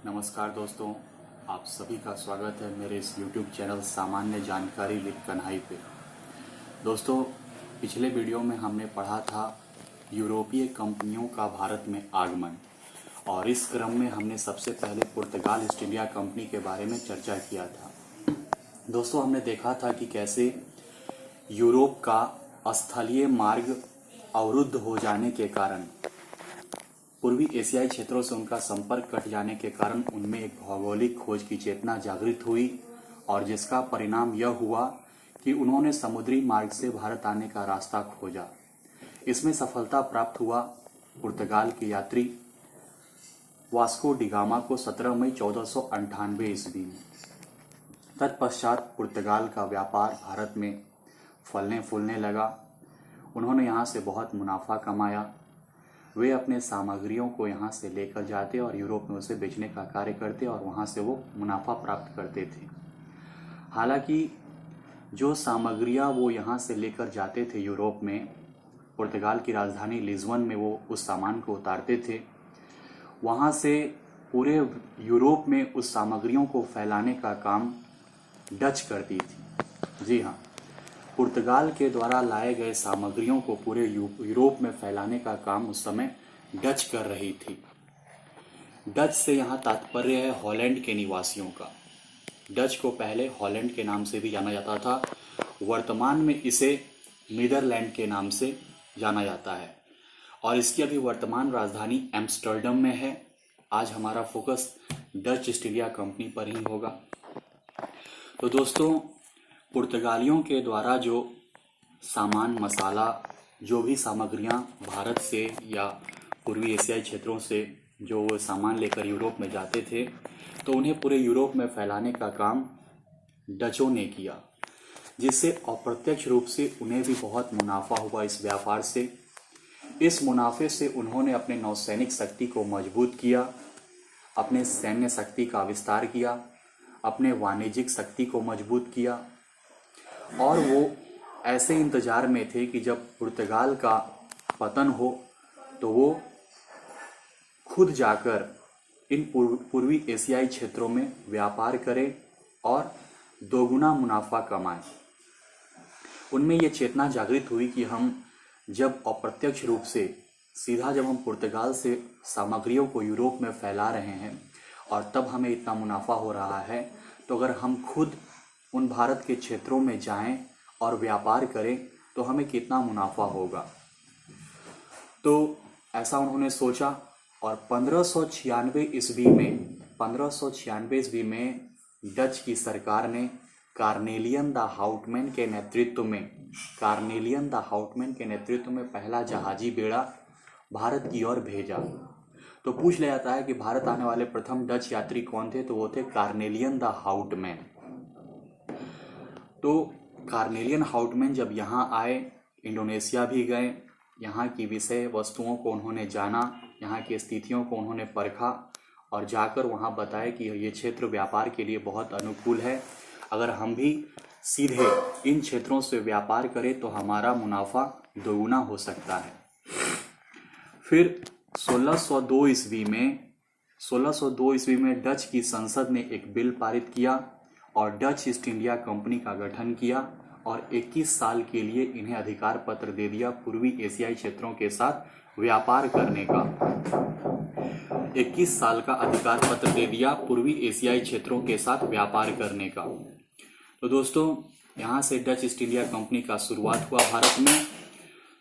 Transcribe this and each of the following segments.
नमस्कार दोस्तों, आप सभी का स्वागत है मेरे इस YouTube चैनल सामान्य जानकारी विद कन्हाई पे। दोस्तों, पिछले वीडियो में हमने पढ़ा था यूरोपीय कंपनियों का भारत में आगमन, और इस क्रम में हमने सबसे पहले पुर्तगाल ईस्ट इंडिया कंपनी के बारे में चर्चा किया था। दोस्तों, हमने देखा था कि कैसे यूरोप का स्थलीय मार्ग अवरुद्ध हो जाने के कारण, पूर्वी एशियाई क्षेत्रों से उनका संपर्क कट जाने के कारण उनमें एक भौगोलिक खोज की चेतना जागृत हुई, और जिसका परिणाम यह हुआ कि उन्होंने समुद्री मार्ग से भारत आने का रास्ता खोजा। इसमें सफलता प्राप्त हुआ पुर्तगाल के यात्री वास्को डी गामा को 17 मई 1498 ईस्वी में। तत्पश्चात पुर्तगाल का व्यापार भारत में फलने फूलने लगा। उन्होंने यहाँ से बहुत मुनाफा कमाया। वे अपने सामग्रियों को यहाँ से लेकर जाते और यूरोप में उसे बेचने का कार्य करते और वहाँ से वो मुनाफा प्राप्त करते थे। हालांकि जो सामग्रियाँ वो यहाँ से लेकर जाते थे यूरोप में, पुर्तगाल की राजधानी लिस्बन में वो उस सामान को उतारते थे। वहाँ से पूरे यूरोप में उस सामग्रियों को फैलाने का काम डच करती थी। जी हाँ, पुर्तगाल के द्वारा लाए गए सामग्रियों को पूरे यूरोप में फैलाने का काम उस समय डच कर रही थी। डच से यहाँ तात्पर्य है हॉलैंड के निवासियों का। डच को पहले हॉलैंड के नाम से भी जाना जाता था, वर्तमान में इसे नीदरलैंड के नाम से जाना जाता है, और इसकी अभी वर्तमान राजधानी एम्स्टर्डम में है। आज हमारा focus Dutch east India company पर ही होगा। तो दोस्तों, पुर्तगालियों के द्वारा जो सामान, मसाला, जो भी सामग्रियां भारत से या पूर्वी एशियाई क्षेत्रों से जो वो सामान लेकर यूरोप में जाते थे, तो उन्हें पूरे यूरोप में फैलाने का काम डचों ने किया, जिससे अप्रत्यक्ष रूप से उन्हें भी बहुत मुनाफा हुआ इस व्यापार से। इस मुनाफे से उन्होंने अपने नौसैनिक शक्ति को मजबूत किया, अपने सैन्य शक्ति का विस्तार किया, अपने वाणिज्यिक शक्ति को मजबूत किया, और वो ऐसे इंतजार में थे कि जब पुर्तगाल का पतन हो तो वो खुद जाकर इन पूर्वी एशियाई क्षेत्रों में व्यापार करें और दोगुना मुनाफा कमाएं। उनमें ये चेतना जागृत हुई कि हम जब अप्रत्यक्ष रूप से सीधा जब हम पुर्तगाल से सामग्रियों को यूरोप में फैला रहे हैं और तब हमें इतना मुनाफा हो रहा है, तो अगर हम खुद उन भारत के क्षेत्रों में जाएं और व्यापार करें तो हमें कितना मुनाफा होगा। तो ऐसा उन्होंने सोचा, और 1596 ईस्वी में डच की सरकार ने कार्नेलियन द हाउटमैन के नेतृत्व में पहला जहाजी बेड़ा भारत की ओर भेजा। तो पूछ लिया जाता है कि भारत आने वाले प्रथम डच यात्री कौन थे, तो वो थे कार्नेलियन द हाउटमैन। तो कार्नेलियन हाउटमैन जब यहाँ आए, इंडोनेशिया भी गए, यहाँ की विषय वस्तुओं को उन्होंने जाना, यहाँ की स्थितियों को उन्होंने परखा, और जाकर वहाँ बताया कि ये क्षेत्र व्यापार के लिए बहुत अनुकूल है। अगर हम भी सीधे इन क्षेत्रों से व्यापार करें तो हमारा मुनाफा दोगुना हो सकता है। फिर 1602 ईस्वी में डच की संसद ने एक बिल पारित किया और डच ईस्ट इंडिया कंपनी का गठन किया, और 21 साल के लिए इन्हें अधिकार पत्र दे दिया पूर्वी एशियाई क्षेत्रों के साथ व्यापार करने का। 21 साल का अधिकार पत्र दे दिया पूर्वी एशियाई क्षेत्रों के साथ व्यापार करने का। तो दोस्तों, यहाँ से डच ईस्ट इंडिया कंपनी का शुरुआत हुआ भारत में।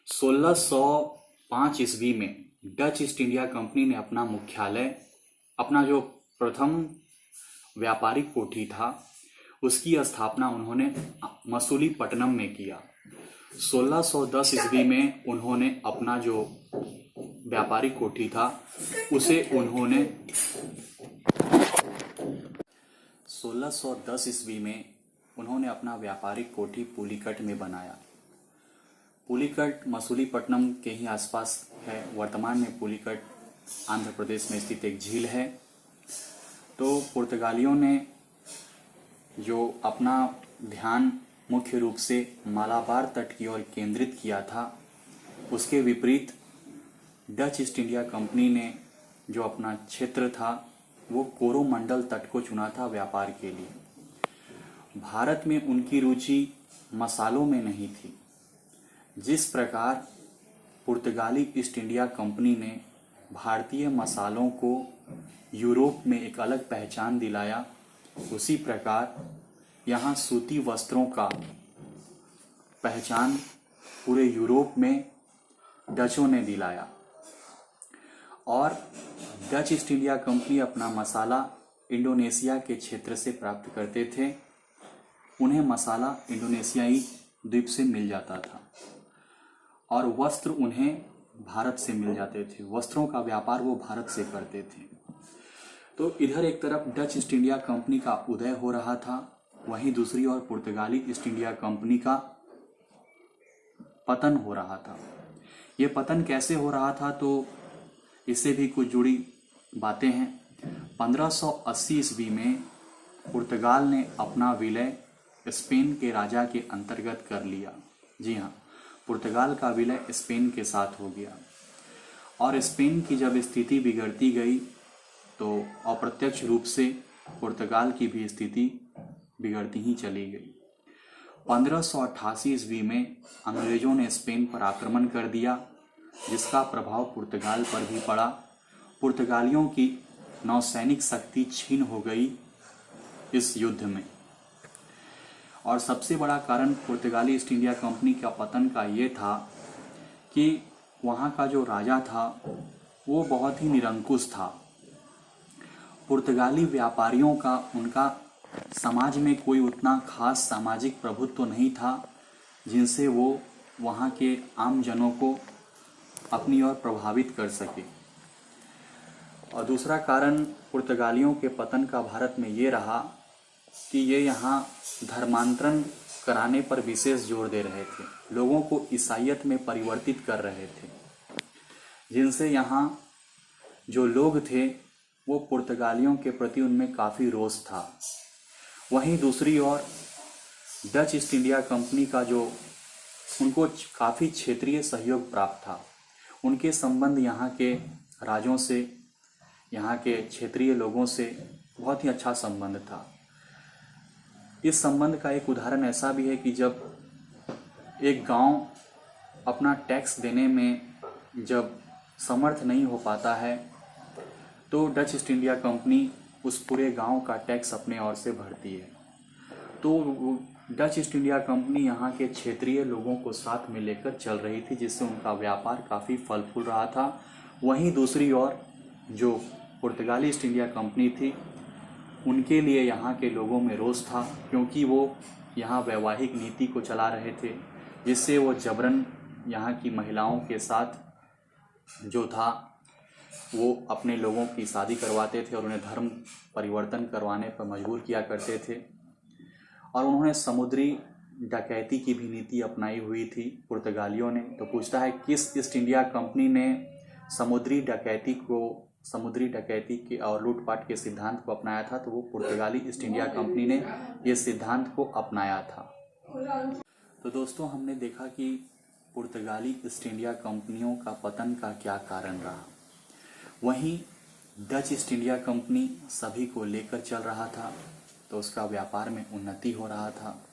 1605 ईस्वी में डच ईस्ट इंडिया कंपनी ने अपना मुख्यालय, अपना जो प्रथम व्यापारिक कोठी था, उसकी स्थापना उन्होंने मसूलीपट्टनम में किया। 1610 ईस्वी में उन्होंने अपना जो व्यापारिक कोठी था उसे उन्होंने 1610 ईस्वी में उन्होंने अपना व्यापारिक कोठी पुलिकट में बनाया। पुलिकट मसूलीपट्टनम के ही आसपास है। वर्तमान में पुलिकट आंध्र प्रदेश में स्थित एक झील है। तो पुर्तगालियों ने जो अपना ध्यान मुख्य रूप से मालाबार तट की ओर केंद्रित किया था, उसके विपरीत डच ईस्ट इंडिया कंपनी ने जो अपना क्षेत्र था वो कोरोमंडल तट को चुना था व्यापार के लिए। भारत में उनकी रुचि मसालों में नहीं थी। जिस प्रकार पुर्तगाली ईस्ट इंडिया कंपनी ने भारतीय मसालों को यूरोप में एक अलग पहचान दिलाया, उसी प्रकार यहाँ सूती वस्त्रों का पहचान पूरे यूरोप में डचों ने दिलाया। और डच ईस्ट इंडिया कंपनी अपना मसाला इंडोनेशिया के क्षेत्र से प्राप्त करते थे। उन्हें मसाला इंडोनेशियाई द्वीप से मिल जाता था और वस्त्र उन्हें भारत से मिल जाते थे। वस्त्रों का व्यापार वो भारत से करते थे। तो इधर एक तरफ डच ईस्ट इंडिया कंपनी का उदय हो रहा था, वहीं दूसरी ओर पुर्तगाली ईस्ट इंडिया कंपनी का पतन हो रहा था। ये पतन कैसे हो रहा था, तो इससे भी कुछ जुड़ी बातें हैं। 1580 ईस्वी में पुर्तगाल ने अपना विलय स्पेन के राजा के अंतर्गत कर लिया। जी हाँ, पुर्तगाल का विलय स्पेन के साथ हो गया। और स्पेन की जब स्थिति बिगड़ती गई तो अप्रत्यक्ष रूप से पुर्तगाल की भी स्थिति बिगड़ती ही चली गई। 1588 ईस्वी में अंग्रेजों ने स्पेन पर आक्रमण कर दिया, जिसका प्रभाव पुर्तगाल पर भी पड़ा। पुर्तगालियों की नौसैनिक शक्ति छीन हो गई इस युद्ध में। और सबसे बड़ा कारण पुर्तगाली ईस्ट इंडिया कंपनी का पतन का ये था कि वहाँ का जो राजा था वो बहुत ही निरंकुश था। पुर्तगाली व्यापारियों का उनका समाज में कोई उतना खास सामाजिक प्रभुत्व तो नहीं था जिनसे वो वहाँ के आम जनों को अपनी ओर प्रभावित कर सके। और दूसरा कारण पुर्तगालियों के पतन का भारत में ये रहा कि ये यहाँ धर्मांतरण कराने पर विशेष जोर दे रहे थे, लोगों को ईसाईयत में परिवर्तित कर रहे थे, जिनसे यहाँ जो लोग थे वो पुर्तगालियों के प्रति उनमें काफ़ी रोष था। वहीं दूसरी ओर डच ईस्ट इंडिया कंपनी का जो उनको काफ़ी क्षेत्रीय सहयोग प्राप्त था, उनके संबंध यहाँ के राजों से, यहाँ के क्षेत्रीय लोगों से बहुत ही अच्छा संबंध था। इस संबंध का एक उदाहरण ऐसा भी है कि जब एक गांव अपना टैक्स देने में जब समर्थ नहीं हो पाता है तो डच ईस्ट इंडिया कंपनी उस पूरे गांव का टैक्स अपने ओर से भरती है। तो डच ईस्ट इंडिया कंपनी यहाँ के क्षेत्रीय लोगों को साथ में लेकर चल रही थी, जिससे उनका व्यापार काफ़ी फल फूल रहा था। वहीं दूसरी ओर जो पुर्तगाली ईस्ट इंडिया कंपनी थी, उनके लिए यहाँ के लोगों में रोष था, क्योंकि वो यहाँ वैवाहिक नीति को चला रहे थे, जिससे वो जबरन यहाँ की महिलाओं के साथ जो था वो अपने लोगों की शादी करवाते थे और उन्हें धर्म परिवर्तन करवाने पर मजबूर किया करते थे। और उन्होंने समुद्री डकैती की भी नीति अपनाई हुई थी पुर्तगालियों ने। तो पूछता है किस ईस्ट इंडिया कंपनी ने समुद्री डकैती के और लूटपाट के सिद्धांत को अपनाया था, तो वो पुर्तगाली ईस्ट इंडिया कंपनी ने ये सिद्धांत को अपनाया था। तो दोस्तों, हमने देखा कि पुर्तगाली ईस्ट इंडिया कंपनियों का पतन का क्या कारण रहा। वहीं डच ईस्ट इंडिया कंपनी सभी को लेकर चल रहा था, तो उसका व्यापार में उन्नति हो रहा था।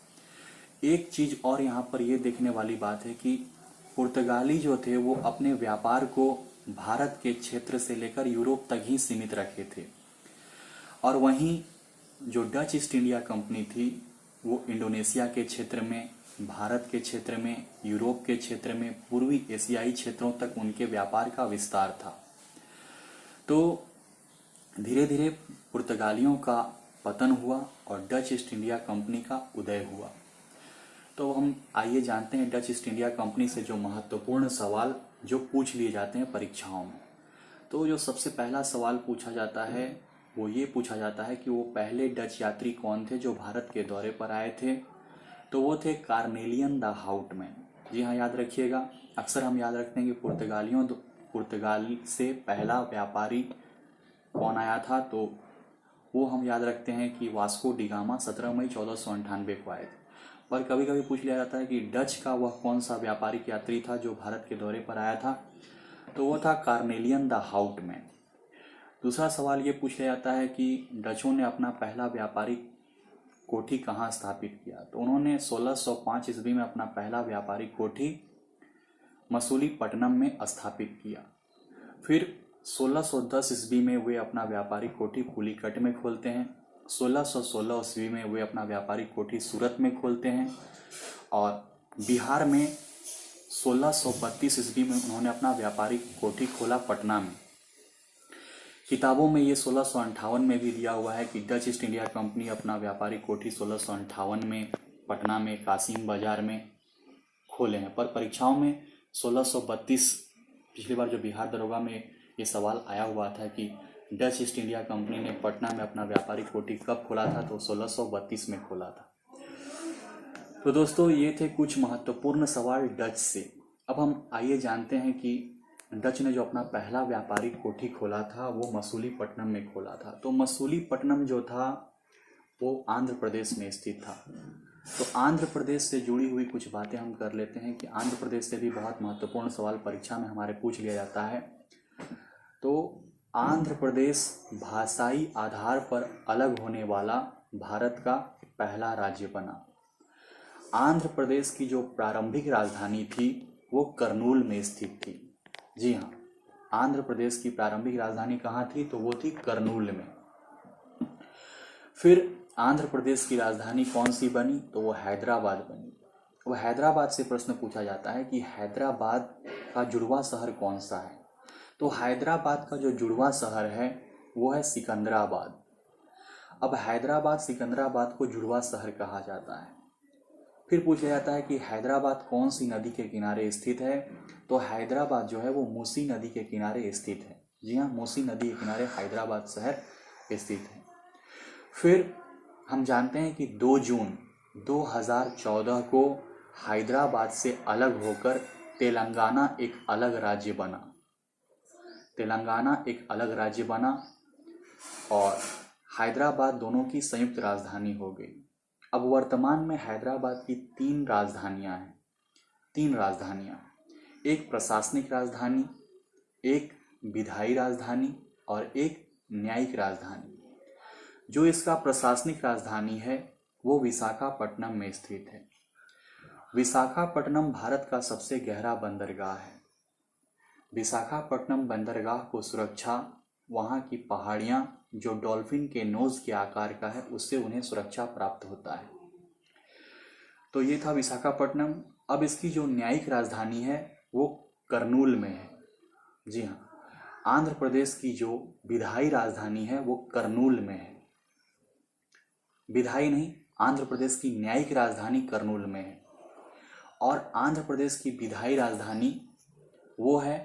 एक चीज़ और यहाँ पर ये देखने वाली बात है कि पुर्तगाली जो थे वो अपने व्यापार को भारत के क्षेत्र से लेकर यूरोप तक ही सीमित रखे थे, और वहीं जो डच ईस्ट इंडिया कंपनी थी वो इंडोनेशिया के क्षेत्र में, भारत के क्षेत्र में, यूरोप के क्षेत्र में, पूर्वी एशियाई क्षेत्रों तक उनके व्यापार का विस्तार था। तो धीरे धीरे पुर्तगालियों का पतन हुआ और डच ईस्ट इंडिया कंपनी का उदय हुआ। तो हम आइए जानते हैं डच ईस्ट इंडिया कंपनी से जो महत्वपूर्ण सवाल जो पूछ लिए जाते हैं परीक्षाओं में। तो जो सबसे पहला सवाल पूछा जाता है वो ये पूछा जाता है कि वो पहले डच यात्री कौन थे जो भारत के दौरे पर आए थे। तो वो थे कार्नेलियन द हाउटमैन। जी हाँ, याद रखिएगा। अक्सर हम याद रखते हैं कि पुर्तगाल से पहला व्यापारी कौन आया था, तो वो हम याद रखते हैं कि वास्को डी गामा 17 मई 1498 को आए थे। पर कभी कभी पूछ लिया जाता है कि डच का वह कौन सा व्यापारिक यात्री था जो भारत के दौरे पर आया था, तो वो था कार्नेलियन द हाउटमैन। दूसरा सवाल ये पूछ लिया जाता है कि डचों ने अपना पहला व्यापारिक कोठी कहाँ स्थापित किया। तो उन्होंने 1605 ईस्वी में अपना पहला व्यापारिक कोठी मसूलीपट्टनम में स्थापित किया। फिर 1610 ईस्वी में वे अपना व्यापारिक कोठी पुलिकट में खोलते हैं। 1616 ईस्वी में वे अपना व्यापारिक कोठी सूरत में खोलते हैं और बिहार में 1632 ईस्वी में उन्होंने अपना व्यापारिक कोठी खोला पटना में। किताबों में ये 1658 में भी दिया हुआ है कि डच ईस्ट इंडिया कंपनी अपना व्यापारिक कोठी 1658 में पटना में कासिम बाजार में खोले हैं, पर परीक्षाओं में 1632 पिछली बार जो बिहार दरोगा में ये सवाल आया हुआ था कि डच ईस्ट इंडिया कंपनी ने पटना में अपना व्यापारिक कोठी कब खोला था, तो 1632 में खोला था। तो दोस्तों ये थे कुछ महत्वपूर्ण सवाल डच से। अब हम आइए जानते हैं कि डच ने जो अपना पहला व्यापारिक कोठी खोला था वो मसूलीपट्टनम में खोला था। तो मसूलीपट्टनम जो था वो आंध्र प्रदेश में स्थित था। तो आंध्र प्रदेश से जुड़ी हुई कुछ बातें हम कर लेते हैं कि आंध्र प्रदेश से भी बहुत महत्वपूर्ण सवाल परीक्षा में हमारे पूछ लिया जाता है। तो आंध्र प्रदेश भाषाई आधार पर अलग होने वाला भारत का पहला राज्य बना। आंध्र प्रदेश की जो प्रारंभिक राजधानी थी वो करनूल में स्थित थी। जी हाँ, आंध्र प्रदेश की प्रारंभिक राजधानी कहाँ थी, तो वो थी करनूल में। फिर आंध्र प्रदेश की राजधानी कौन सी बनी, तो वो हैदराबाद बनी। वो हैदराबाद से प्रश्न पूछा जाता है कि हैदराबाद का जुड़वा शहर कौन सा है। तो हैदराबाद का जो जुड़वा शहर है वो है सिकंदराबाद। अब हैदराबाद सिकंदराबाद को जुड़वा शहर कहा जाता है। फिर पूछा जाता है कि हैदराबाद कौन सी नदी के किनारे स्थित है, तो हैदराबाद जो है वो मूसी नदी के किनारे स्थित है। जी हाँ, मूसी नदी के किनारे हैदराबाद शहर स्थित है। फिर हम जानते हैं कि 2 जून 2014 को हैदराबाद से अलग होकर तेलंगाना एक अलग राज्य बना। तेलंगाना एक अलग राज्य बना और हैदराबाद दोनों की संयुक्त राजधानी हो गई। अब वर्तमान में हैदराबाद की 3 राजधानियां हैं। 3 राजधानियां, एक प्रशासनिक राजधानी, एक विधायी राजधानी और एक न्यायिक राजधानी। जो इसका प्रशासनिक राजधानी है वो विशाखापट्टनम में स्थित है। विशाखापट्टनम भारत का सबसे गहरा बंदरगाह है। विशाखापट्टनम बंदरगाह को सुरक्षा वहाँ की पहाड़ियाँ जो डॉल्फिन के नोज के आकार का है उससे उन्हें सुरक्षा प्राप्त होता है। तो ये था विशाखापट्टनम। अब इसकी जो न्यायिक राजधानी है वो करनूल में है। जी हाँ, आंध्र प्रदेश की जो विधायी राजधानी है वो करनूल में है। विधायी नहीं, आंध्र प्रदेश की न्यायिक राजधानी करनूल में है और आंध्र प्रदेश की विधायी राजधानी वो है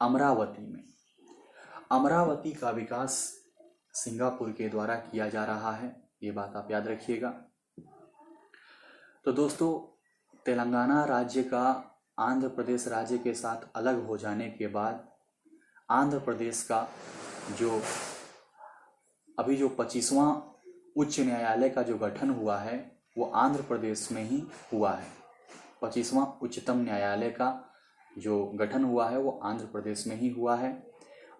अमरावती में। अमरावती का विकास सिंगापुर के द्वारा किया जा रहा है, ये बात आप याद रखिएगा। तो दोस्तों, तेलंगाना राज्य का आंध्र प्रदेश राज्य के साथ अलग हो जाने के बाद आंध्र प्रदेश का जो अभी जो 25वां उच्च न्यायालय का जो गठन हुआ है वो आंध्र प्रदेश में ही हुआ है। 25वां उच्चतम न्यायालय का जो गठन हुआ है वो आंध्र प्रदेश में ही हुआ है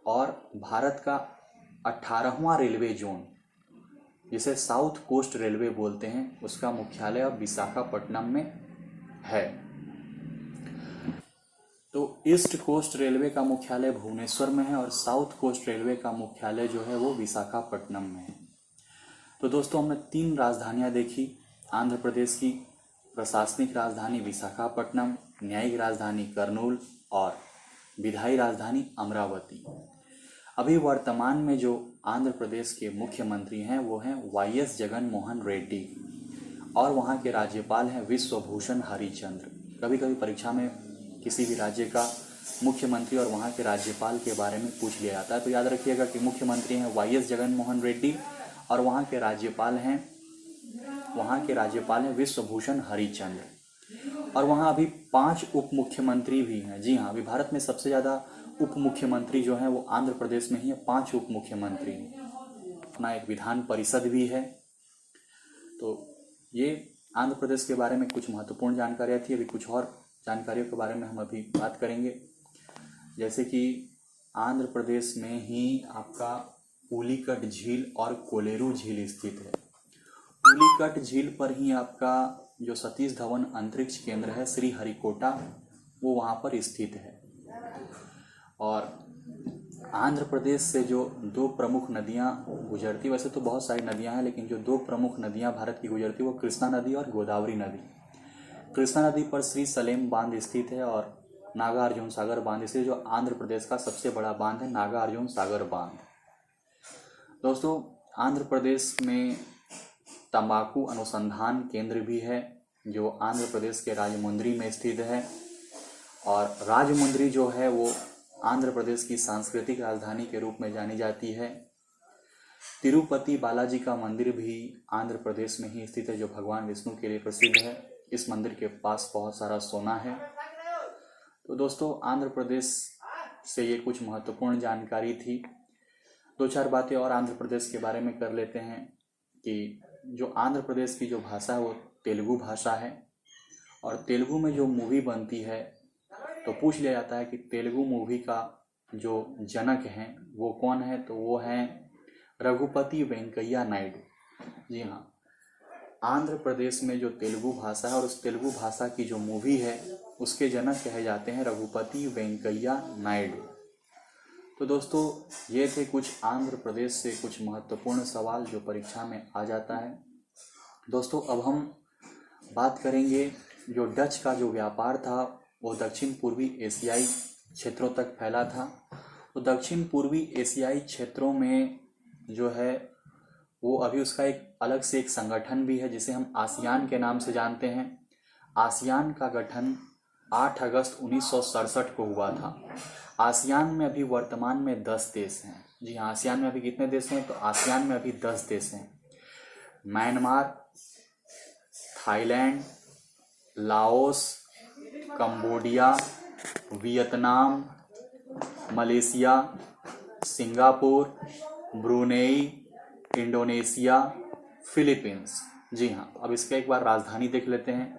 और भारत का 18वां रेलवे जोन, जिसे साउथ कोस्ट रेलवे बोलते हैं, उसका मुख्यालय अब विशाखापट्टनम में है। तो ईस्ट कोस्ट रेलवे का मुख्यालय भुवनेश्वर में है और साउथ कोस्ट रेलवे का मुख्यालय जो है वो विशाखापट्टनम में है। तो दोस्तों, हमने 3 राजधानियां देखी। आंध्र प्रदेश की प्रशासनिक राजधानी विशाखापट्टनम, न्यायिक राजधानी करनूल और विधायी राजधानी अमरावती। अभी वर्तमान में जो आंध्र प्रदेश के मुख्यमंत्री हैं वो हैं वाईएस जगन मोहन रेड्डी और वहाँ के राज्यपाल हैं विश्वभूषण हरिचंद्र। कभी कभी परीक्षा में किसी भी राज्य का मुख्यमंत्री और वहाँ के राज्यपाल के बारे में पूछ लिया जाता है, तो याद रखिएगा कि मुख्यमंत्री हैं वाईएस जगन मोहन रेड्डी और वहाँ के राज्यपाल हैं विश्वभूषण हरिचंद्र। और वहाँ अभी 5 उप मुख्यमंत्री भी हैं। जी हाँ, अभी भारत में सबसे ज़्यादा उप मुख्यमंत्री जो हैं वो आंध्र प्रदेश में ही है। 5 उप मुख्यमंत्री हैं। अपना एक विधान परिषद भी है। तो ये आंध्र प्रदेश के बारे में कुछ महत्वपूर्ण जानकारियाँ थी। अभी कुछ और जानकारियों के बारे में हम अभी बात करेंगे, जैसे कि आंध्र प्रदेश में ही आपका पुलिकट झील और कोलेरू झील स्थित है। पुलिकट झील पर ही आपका जो सतीश धवन अंतरिक्ष केंद्र है श्रीहरिकोटा, वो वहाँ पर स्थित है। और आंध्र प्रदेश से जो दो प्रमुख नदियाँ गुजरती, वैसे तो बहुत सारी नदियाँ हैं, लेकिन जो दो प्रमुख नदियाँ भारत की गुजरती वो कृष्णा नदी और गोदावरी नदी। कृष्णा नदी पर श्री सलेम बांध स्थित है और नागार्जुन सागर बांध स्थित है, जो आंध्र प्रदेश का सबसे बड़ा बांध है, नागार्जुन सागर बांध। दोस्तों, आंध्र प्रदेश में तंबाकू अनुसंधान केंद्र भी है, जो आंध्र प्रदेश के राजमुंद्री में स्थित है। और राजमुंद्री जो है वो आंध्र प्रदेश की सांस्कृतिक राजधानी के रूप में जानी जाती है। तिरुपति बालाजी का मंदिर भी आंध्र प्रदेश में ही स्थित है, जो भगवान विष्णु के लिए प्रसिद्ध है। इस मंदिर के पास बहुत सारा सोना है। तो दोस्तों, आंध्र प्रदेश से ये कुछ महत्वपूर्ण जानकारी थी। दो चार बातें और आंध्र प्रदेश के बारे में कर लेते हैं कि जो आंध्र प्रदेश की जो भाषा है वो तेलुगु भाषा है। और तेलुगु में जो मूवी बनती है तो पूछ लिया जाता है कि तेलुगु मूवी का जो जनक हैं वो कौन है, तो वो हैं रघुपति वेंकैया नायडू। जी हाँ, आंध्र प्रदेश में जो तेलुगु भाषा है और उस तेलुगु भाषा की जो मूवी है उसके जनक कहे जाते हैं रघुपति वेंकैया नायडू। तो दोस्तों, ये थे कुछ आंध्र प्रदेश से कुछ महत्वपूर्ण सवाल जो परीक्षा में आ जाता है। दोस्तों, अब हम बात करेंगे जो डच का जो व्यापार था वो दक्षिण पूर्वी एशियाई क्षेत्रों तक फैला था। तो दक्षिण पूर्वी एशियाई क्षेत्रों में जो है वो अभी उसका एक अलग से एक संगठन भी है जिसे हम आसियान के नाम से जानते हैं। आसियान का गठन 8 अगस्त 1967 को हुआ था। आसियान में अभी वर्तमान में 10 देश हैं। जी हाँ, आसियान में अभी कितने देश हैं, तो आसियान में अभी 10 देश हैं। Myanmar, Thailand, Laos, Cambodia, Vietnam, Malaysia, Singapore, Brunei, Indonesia, Philippines. जी हाँ, अब इसका एक बार राजधानी देख लेते हैं।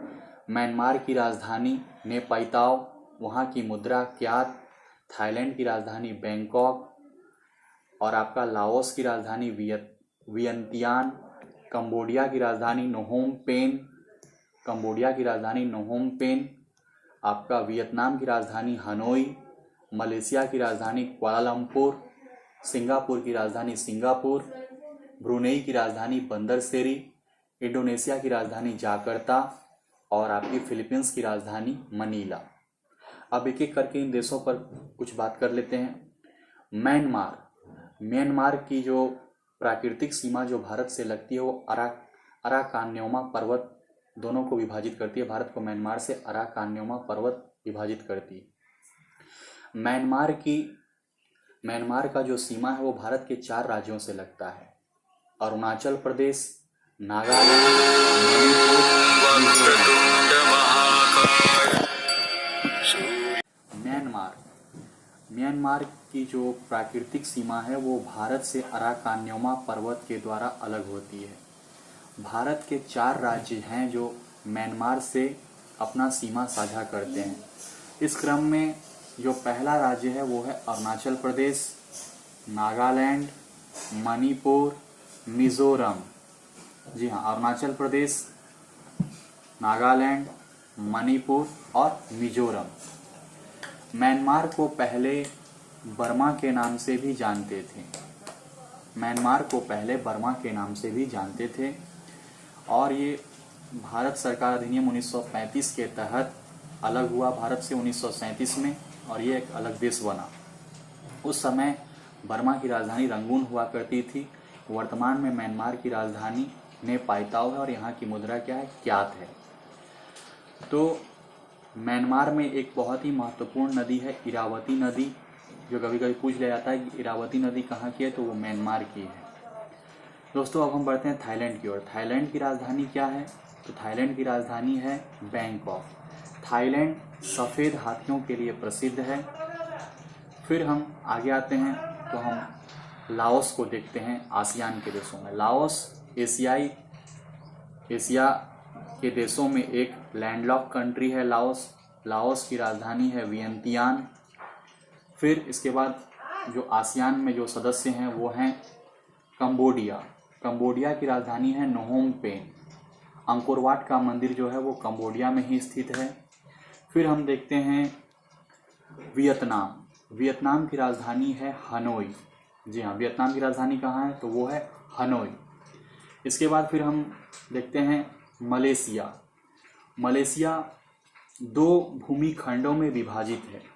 म्यांमार की राजधानी नेपाइताओ, वहाँ की मुद्रा क्यात। थाईलैंड की राजधानी बैंकॉक और आपका लाओस की राजधानी वियंतियान। कंबोडिया की राजधानी नोहोम पेन। आपका वियतनाम की राजधानी हनोई। मलेशिया की राजधानी कुआलालंपुर। सिंगापुर की राजधानी सिंगापुर। ब्रुनेई की राजधानी बंदर सेरी। इंडोनेशिया की राजधानी जाकर्ता और आपकी फिलीपींस की राजधानी मनीला। अब एक एक करके इन देशों पर कुछ बात कर लेते हैं। म्यांमार की जो प्राकृतिक सीमा जो भारत से लगती है वो अराकान्योमा पर्वत दोनों को विभाजित करती है। भारत को म्यांमार से अराकान्योमा पर्वत विभाजित करती है। म्यांमार का जो सीमा है वो भारत के 4 राज्यों से लगता है: अरुणाचल प्रदेश, नागालैंड, म्यांमार की जो प्राकृतिक सीमा है वो भारत से अराकान्योमा पर्वत के द्वारा अलग होती है। भारत के 4 राज्य हैं जो म्यांमार से अपना सीमा साझा करते हैं। इस क्रम में जो पहला राज्य है वो है अरुणाचल प्रदेश, नागालैंड, मणिपुर, मिजोरम। जी हाँ, अरुणाचल प्रदेश, नागालैंड, मणिपुर और मिजोरम। म्यांमार को पहले बर्मा के नाम से भी जानते थे और ये भारत सरकार अधिनियम 1935 के तहत अलग हुआ भारत से 1937 में और ये एक अलग देश बना। उस समय बर्मा की राजधानी रंगून हुआ करती थी। वर्तमान में म्यांमार की राजधानी नेपाइताओ है और यहाँ की मुद्रा क्या है, क्यात है। तो म्यांमार में एक बहुत ही महत्वपूर्ण नदी है इरावती नदी, जो कभी कभी पूछ लिया जाता है कि इरावती नदी कहाँ की है, तो वो म्यांमार की है। दोस्तों, अब हम बढ़ते हैं थाईलैंड की ओर। थाईलैंड की राजधानी क्या है, तो थाईलैंड की राजधानी है बैंकॉक। थाईलैंड सफ़ेद हाथियों के लिए प्रसिद्ध है। फिर हम आगे आते हैं तो हम लाओस को देखते हैं। आसियान के देशों में लाओस एशिया के देशों में एक लैंडलॉक कंट्री है। लाओस की राजधानी है वियंतियान। फिर इसके बाद जो आसियान में जो सदस्य हैं वो हैं कंबोडिया। कंबोडिया की राजधानी है नोहोम पेन। अंकोरवाट का मंदिर जो है वो कंबोडिया में ही स्थित है। फिर हम देखते हैं वियतनाम। वियतनाम की राजधानी है हनोई। जी हाँ, वियतनाम की राजधानी कहाँ है, तो वो है हनोई। इसके बाद फिर हम देखते हैं मलेशिया। मलेशिया 2 भूमिखंडों में विभाजित है।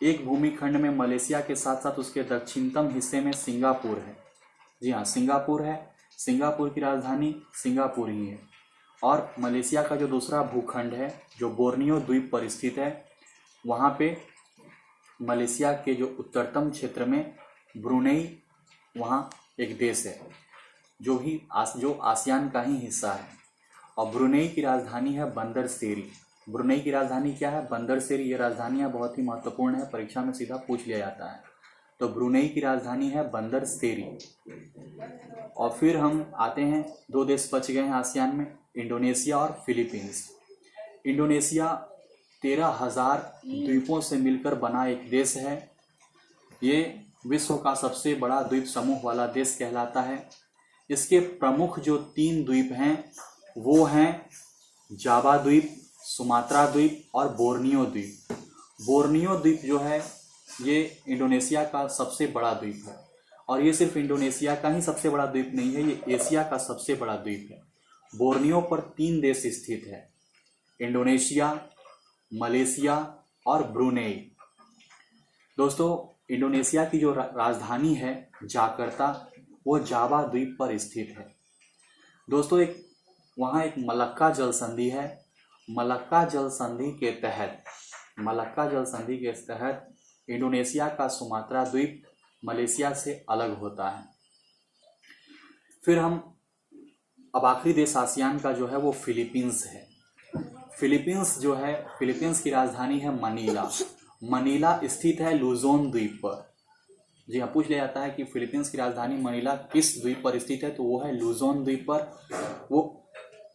एक भूमिखंड में मलेशिया के साथ साथ उसके दक्षिणतम हिस्से में सिंगापुर है। जी हाँ, सिंगापुर है। सिंगापुर की राजधानी सिंगापुर ही है। और मलेशिया का जो दूसरा भूखंड है जो बोर्नियो द्वीप पर स्थित है, वहाँ पे मलेशिया के जो उत्तरतम क्षेत्र में ब्रुनेई वहाँ एक देश है जो आसियान का ही हिस्सा है। और ब्रुनेई की राजधानी है बंदर सेरी। ब्रुनेई की राजधानी क्या है, बंदर सेरी। ये राजधानियाँ बहुत ही महत्वपूर्ण है, परीक्षा में सीधा पूछ लिया जाता है। तो ब्रुनेई की राजधानी है बंदर सेरी। और फिर हम आते हैं, 2 देश बच गए हैं आसियान में, इंडोनेशिया और फिलीपींस। इंडोनेशिया 13,000 द्वीपों से मिलकर बना एक देश है। ये विश्व का सबसे बड़ा द्वीप समूह वाला देश कहलाता है। इसके प्रमुख जो 3 द्वीप हैं वो हैं जावा द्वीप, सुमात्रा द्वीप और बोर्नियो द्वीप। बोर्नियो द्वीप जो है ये इंडोनेशिया का सबसे बड़ा द्वीप है। और ये सिर्फ इंडोनेशिया का ही सबसे बड़ा द्वीप नहीं है, ये एशिया का सबसे बड़ा द्वीप है। बोर्नियो पर 3 देश स्थित है, इंडोनेशिया, मलेशिया और ब्रुनेई। दोस्तों, इंडोनेशिया की जो राजधानी है जाकर्ता, वो जावा द्वीप पर स्थित है। दोस्तों, वहाँ एक मलक्का जल संधि है। मलक्का जल संधि के तहत इंडोनेशिया का सुमात्रा द्वीप मलेशिया से अलग होता है। फिर हम अब आखिरी देश आसियान का जो है वो फिलीपींस है। फिलीपींस की राजधानी है मनीला। मनीला स्थित है लुजोन द्वीप पर। जी हाँ, पूछ लिया जाता है कि फिलीपींस की राजधानी मनीला किस द्वीप पर स्थित है, तो वो है लुजोन द्वीप पर। वो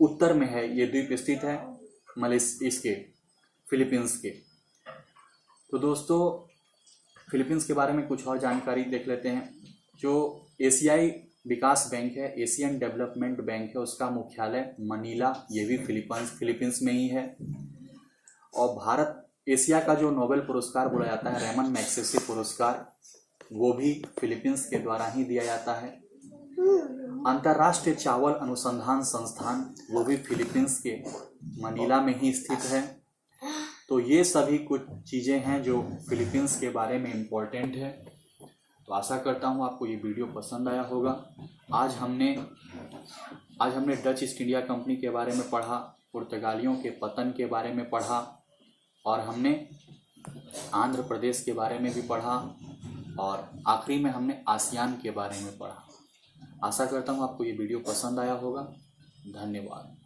उत्तर में है, ये द्वीप स्थित है फिलीपींस के। तो दोस्तों, फिलीपींस के बारे में कुछ और जानकारी देख लेते हैं। जो एशियाई विकास बैंक है, एशियन डेवलपमेंट बैंक है, उसका मुख्यालय मनीला, ये भी फिलीपींस में ही है। और एशिया का जो नोबेल पुरस्कार बोला जाता है, रेमन मैग्सेसे पुरस्कार, वो भी फिलीपींस के द्वारा ही दिया जाता है। अंतर्राष्ट्रीय चावल अनुसंधान संस्थान, वो भी फिलीपींस के मनीला में ही स्थित है। तो ये सभी कुछ चीज़ें हैं जो फिलीपींस के बारे में इम्पोर्टेंट है। तो आशा करता हूँ आपको ये वीडियो पसंद आया होगा। आज हमने डच ईस्ट इंडिया कंपनी के बारे में पढ़ा, पुर्तगालियों के पतन के बारे में पढ़ा, और हमने आंध्र प्रदेश के बारे में भी पढ़ा, और आखिरी में हमने आसियान के बारे में पढ़ा। आशा करता हूँ आपको ये वीडियो पसंद आया होगा। धन्यवाद।